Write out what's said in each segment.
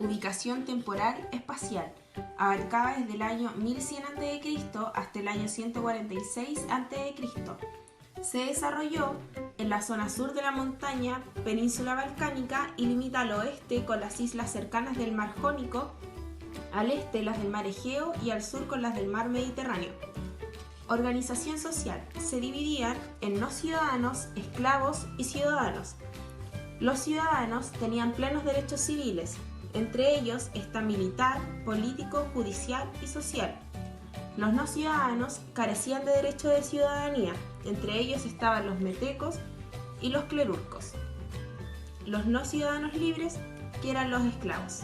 Ubicación temporal espacial. Abarcaba desde el año 1100 a.C. hasta el año 146 a.C. Se desarrolló en la zona sur de la montaña península balcánica y limita al oeste con las islas cercanas del mar Jónico, al este las del mar Egeo y al sur con las del mar Mediterráneo. Organización social. Se dividían en no ciudadanos, esclavos y ciudadanos. Los ciudadanos tenían plenos derechos civiles, entre ellos está militar, político, judicial y social. Los no ciudadanos carecían de derecho de ciudadanía, entre ellos estaban los metecos y los clerurcos. Los no ciudadanos libres, que eran los esclavos.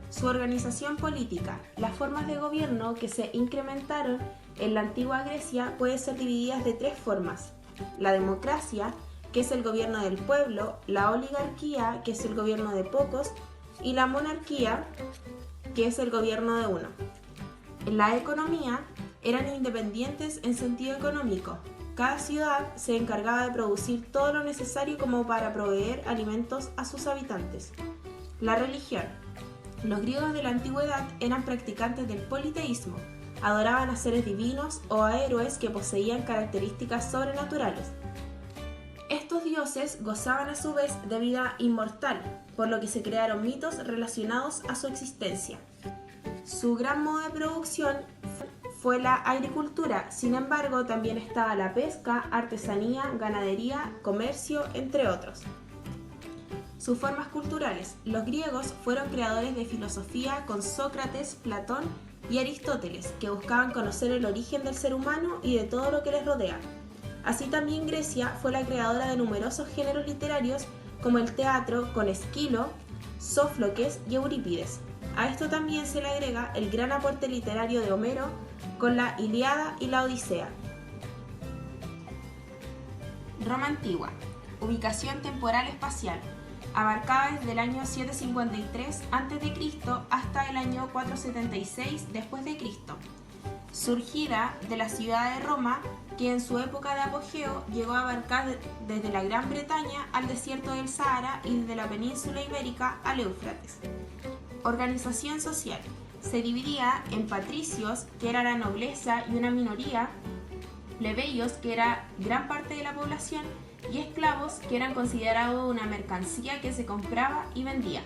Su organización política. Las formas de gobierno que se incrementaron en la antigua Grecia pueden ser divididas de tres formas: la democracia, que es el gobierno del pueblo; la oligarquía, que es el gobierno de pocos; y la monarquía, que es el gobierno de uno. En la economía, eran independientes en sentido económico. Cada ciudad se encargaba de producir todo lo necesario como para proveer alimentos a sus habitantes. La religión. Los griegos de la antigüedad eran practicantes del politeísmo, adoraban a seres divinos o a héroes que poseían características sobrenaturales. Estos dioses gozaban a su vez de vida inmortal, por lo que se crearon mitos relacionados a su existencia. Su gran modo de producción fue la agricultura, sin embargo también estaba la pesca, artesanía, ganadería, comercio, entre otros. Sus formas culturales. Los griegos fueron creadores de filosofía con Sócrates, Platón y Aristóteles, que buscaban conocer el origen del ser humano y de todo lo que les rodea. Así también Grecia fue la creadora de numerosos géneros literarios como el teatro con Esquilo, Sófocles y Eurípides. A esto también se le agrega el gran aporte literario de Homero con la Ilíada y la Odisea. Roma antigua. Ubicación temporal espacial. Abarcaba desde el año 753 a.C. hasta el año 476 después de Cristo. Surgida de la ciudad de Roma, que en su época de apogeo llegó a abarcar desde la Gran Bretaña al desierto del Sahara y desde la península ibérica al Éufrates. Organización social. Se dividía en patricios, que era la nobleza y una minoría, plebeyos, que era gran parte de la población, y esclavos, que eran considerados una mercancía que se compraba y vendía.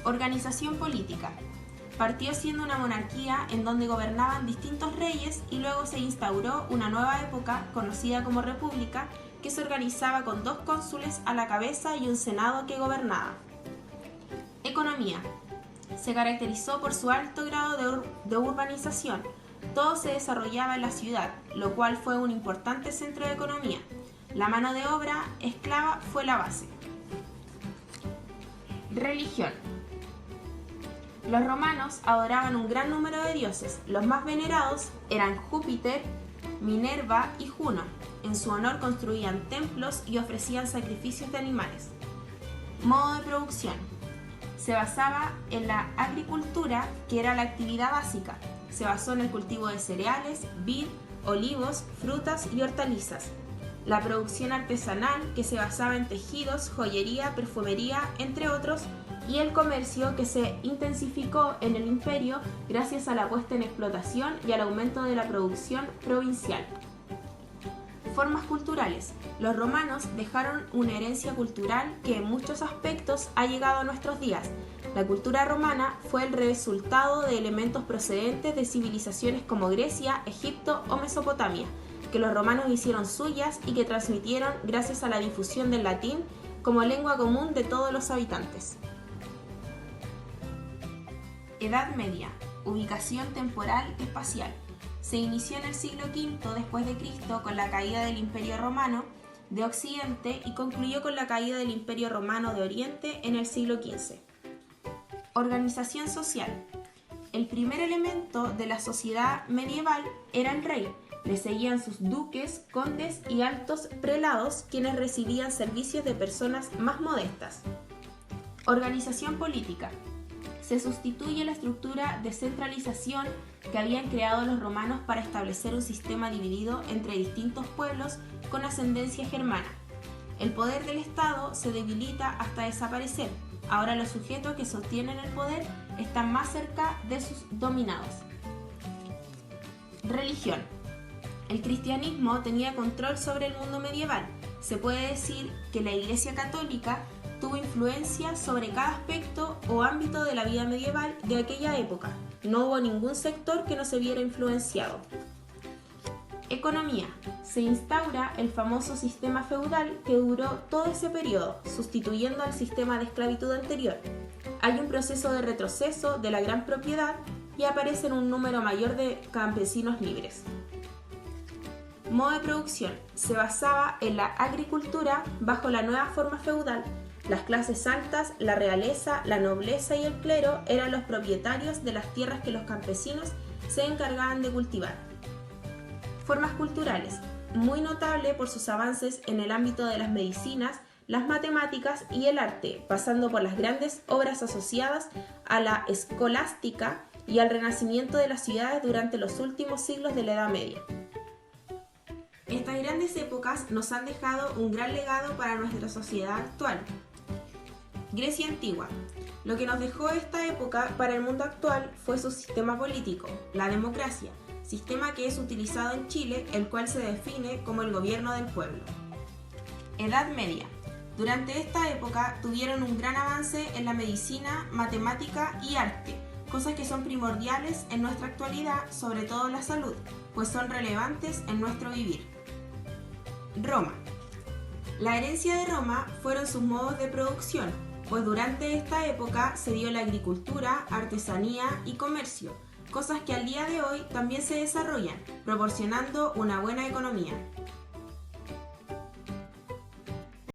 Organización política. Partió siendo una monarquía en donde gobernaban distintos reyes y luego se instauró una nueva época conocida como república, que se organizaba con 2 cónsules a la cabeza y un senado que gobernaba. Economía. Se caracterizó por su alto grado de urbanización. Todo se desarrollaba en la ciudad, lo cual fue un importante centro de economía. La mano de obra esclava fue la base. Religión. Los romanos adoraban un gran número de dioses. Los más venerados eran Júpiter, Minerva y Juno. En su honor construían templos y ofrecían sacrificios de animales. Modo de producción. Se basaba en la agricultura, que era la actividad básica. Se basó en el cultivo de cereales, vid, olivos, frutas y hortalizas. La producción artesanal, que se basaba en tejidos, joyería, perfumería, entre otros, y el comercio, que se intensificó en el imperio gracias a la puesta en explotación y al aumento de la producción provincial. Formas culturales. Los romanos dejaron una herencia cultural que en muchos aspectos ha llegado a nuestros días. La cultura romana fue el resultado de elementos procedentes de civilizaciones como Grecia, Egipto o Mesopotamia, que los romanos hicieron suyas y que transmitieron gracias a la difusión del latín como lengua común de todos los habitantes. Edad Media. Ubicación temporal espacial. Se inició en el siglo V después de Cristo con la caída del Imperio Romano de Occidente y concluyó con la caída del Imperio Romano de Oriente en el siglo XV. Organización social. El primer elemento de la sociedad medieval era el rey. Le seguían sus duques, condes y altos prelados, quienes recibían servicios de personas más modestas. Organización política. Se sustituye la estructura de centralización que habían creado los romanos para establecer un sistema dividido entre distintos pueblos con ascendencia germana. El poder del Estado se debilita hasta desaparecer. Ahora los sujetos que sostienen el poder están más cerca de sus dominados. Religión. El cristianismo tenía control sobre el mundo medieval. Se puede decir que la Iglesia Católica tuvo influencia sobre cada aspecto o ámbito de la vida medieval de aquella época. No hubo ningún sector que no se viera influenciado. Economía. Se instaura el famoso sistema feudal que duró todo ese periodo, sustituyendo al sistema de esclavitud anterior. Hay un proceso de retroceso de la gran propiedad y aparece un número mayor de campesinos libres. Modo de producción. Se basaba en la agricultura bajo la nueva forma feudal. Las clases altas, la realeza, la nobleza y el clero eran los propietarios de las tierras que los campesinos se encargaban de cultivar. Formas culturales. Muy notable por sus avances en el ámbito de las medicinas, las matemáticas y el arte, pasando por las grandes obras asociadas a la escolástica y al renacimiento de las ciudades durante los últimos siglos de la Edad Media. Estas grandes épocas nos han dejado un gran legado para nuestra sociedad actual. Grecia antigua. Lo que nos dejó esta época para el mundo actual fue su sistema político, la democracia, sistema que es utilizado en Chile, el cual se define como el gobierno del pueblo. Edad Media. Durante esta época tuvieron un gran avance en la medicina, matemática y arte, cosas que son primordiales en nuestra actualidad, sobre todo la salud, pues son relevantes en nuestro vivir. Roma. La herencia de Roma fueron sus modos de producción, pues durante esta época se dio la agricultura, artesanía y comercio, cosas que al día de hoy también se desarrollan, proporcionando una buena economía.